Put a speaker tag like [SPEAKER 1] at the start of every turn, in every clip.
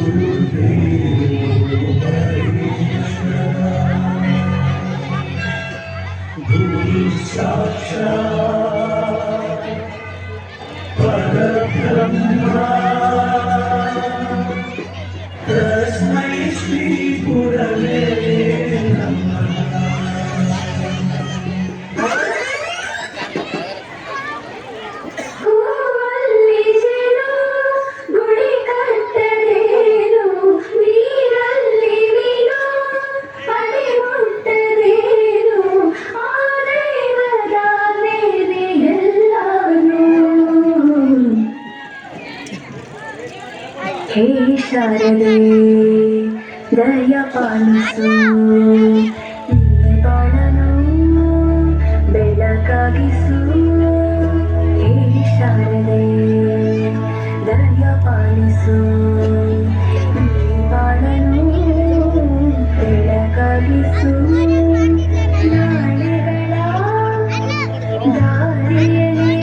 [SPEAKER 1] ಹೇ ಶಾರದೆ ದಯ ಪಾಲಿಸು ಈ ಬಾಳನು ಬೆಳಕಾಗಿಸು. ಹೇ ಶಾರದೆ ದಯ ಪಾಲಿಸು ಈ ಬಾಳನು ಬೆಳಕಾಗಿಸು. ನಾಳೆಗಳ ದಾರಿಯಲ್ಲಿ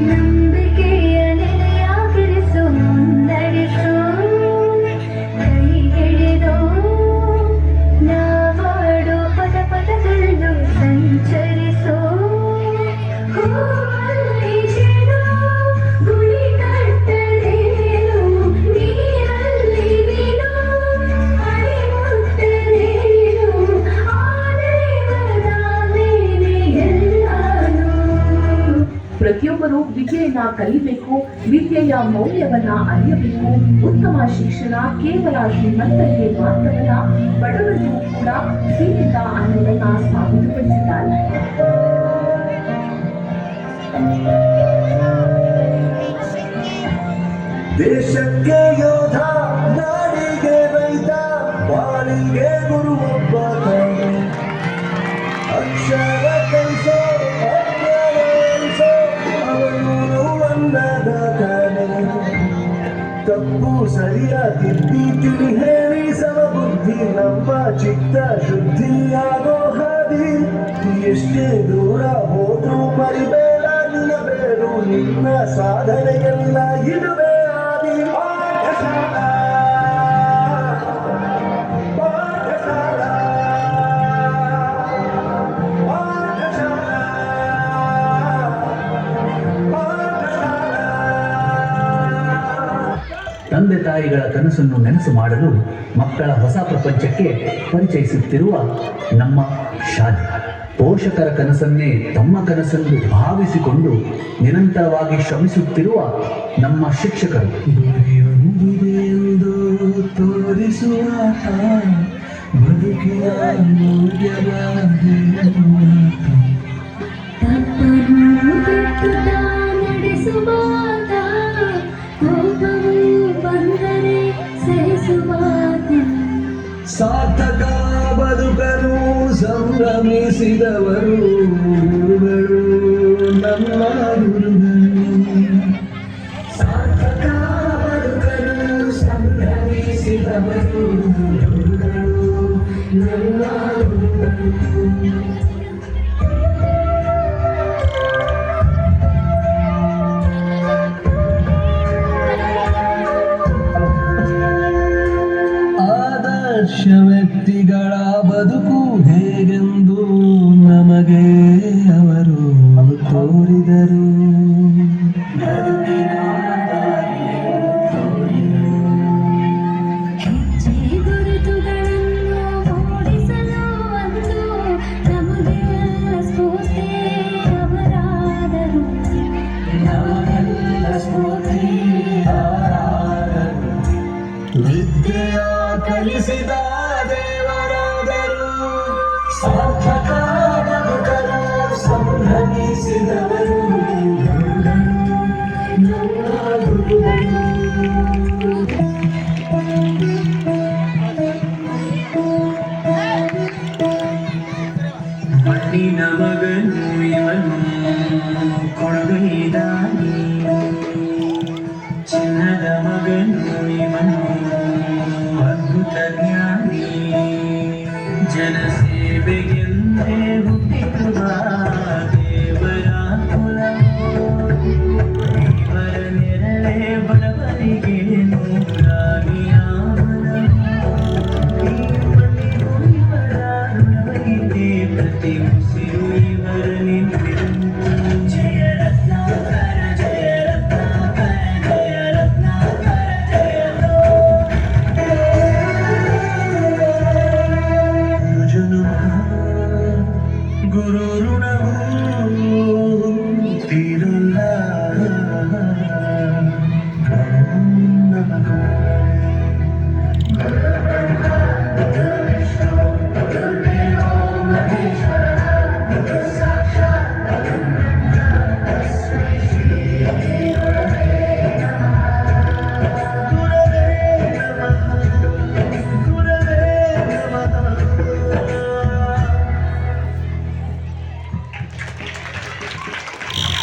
[SPEAKER 1] ನಂಬಿಕೆಯ ನೆಲೆಯಾಗಿರಿಸು, ಮುನ್ನಡೆಸು. ಕೈ ಹಿಡಿದು ನಾವಾಡು ಪದ ಪದದಲ್ಲೂ ಸಂಚರಿಸು. ಹೂವಲ್ಲಿ ಜೇನು ಗುಳಿ ಕಟ್ಟಲೇನು, ನೀರಲ್ಲಿ ನೀನು ಅಡಿ ಮುಟ್ಟಲೇನು. ಆನೆಯವರ ಮೇಲೆ ಎಲ್ಲಾನು.
[SPEAKER 2] ಪ್ರತಿಯೊಬ್ಬರು ವಿದ್ಯೆಯನ್ನ ಕಲಿಬೇಕು, ವಿದ್ಯೆಯ ಮೌಲ್ಯವನ್ನ ಅರಿಯಬೇಕು. ಉತ್ತಮ ಶಿಕ್ಷಣ ಕೇವಲ ಶ್ರೀಮಂತರಿಗೆ ಮಾತ್ರವಲ್ಲ, ಬಡವರಿಗೂ ಕೂಡ ಸೀಮಿತ ಅನ್ನೋದನ್ನ ಸಾಬೀತುಪಡಿಸಿದ್ದಾರೆ.
[SPEAKER 3] ದೇಶಕ್ಕೆ ಯೋಧ, ನಾಡಿಗೆ ರೈತ, ಬಾಳಿಗೆ ಗುರು ಒಬ್ಬ. ಅಕ್ಷರ ಕಲಿಸೋ ಅವನು ಅನ್ನದಾತನೇ. ತಪ್ಪು ಸರಿಯ ತಿದ್ದಿ ತಿಳಿ ಹೇಳಿ ಸಮಬುದ್ಧಿ ನಮ್ಮ ಚಿತ್ತ ಶುದ್ಧಿಯಾಗೋ ಹಾದಿ. ಎಷ್ಟೇ ದೂರ ಹೋದ್ರೂ ಮರಿಬೇಡ ನಿಲ್ಲಬೇರು, ನಿನ್ನ ಸಾಧನೆಗೆಲ್ಲ ಇಡುವೆ ಆದಿ. ಪಾಠಶಾಲಾ ಪಾಠಶಾಲಾ
[SPEAKER 4] ತಂದೆ ತಾಯಿಗಳ ಕನಸನ್ನು ನೆನಸು ಮಾಡಲು ಮಕ್ಕಳ ಹೊಸ ಪ್ರಪಂಚಕ್ಕೆ ಪರಿಚಯಿಸುತ್ತಿರುವ ನಮ್ಮ ಶಾಲೆ, ಪೋಷಕರ ಕನಸನ್ನೇ ತಮ್ಮ ಕನಸೆಂದು ಭಾವಿಸಿಕೊಂಡು ನಿರಂತರವಾಗಿ ಶ್ರಮಿಸುತ್ತಿರುವ ನಮ್ಮ ಶಿಕ್ಷಕರು.
[SPEAKER 3] ಗುರಿಯೊಂದಿದೆಯೆಂದು ತೋರಿಸುವ ಬದುಕಿನ ಮೂಲ್ಯದ
[SPEAKER 1] ನಡೆಸುವಾತ ಕೋಪವು ಬಂದರೆ ಸಹಿಸುವಾತ.
[SPEAKER 3] ಸಾರ್ಥಕ ಬದುಕಲು ಸಂಭ್ರಮಿಸಿದವರು ಗುರುಗಳು, ನಮ್ಮ ಗುರುಗಳು. ಸಾರ್ಥಕ ಬದುಕಲು ಸಂಭ್ರಮಿಸಿದವರು ಗುರುಗಳು, ನಮ್ಮ ಗುರುಗಳು. ಆದರ್ಶ ವ್ಯಕ್ತಿಗಳ ಬದುಕು ಹೇಗೆಂದು ನಮಗೆ ಅವರು ತೋರಿದರು.
[SPEAKER 1] ಹೆಜ್ಜೆ ಗುರುತುಗಳನ್ನು ಮೂಡಿಸಲು ಒಂದು ನಮಗೆ ಸ್ಫೂರ್ತಿ ಅವರಾದರು.
[SPEAKER 3] ನಮಗೆಲ್ಲ ಸ್ಫೂರ್ತಿ ಅವರಾದರು. ವಿದ್ಯೆಯ ಕಲಿಸಿದ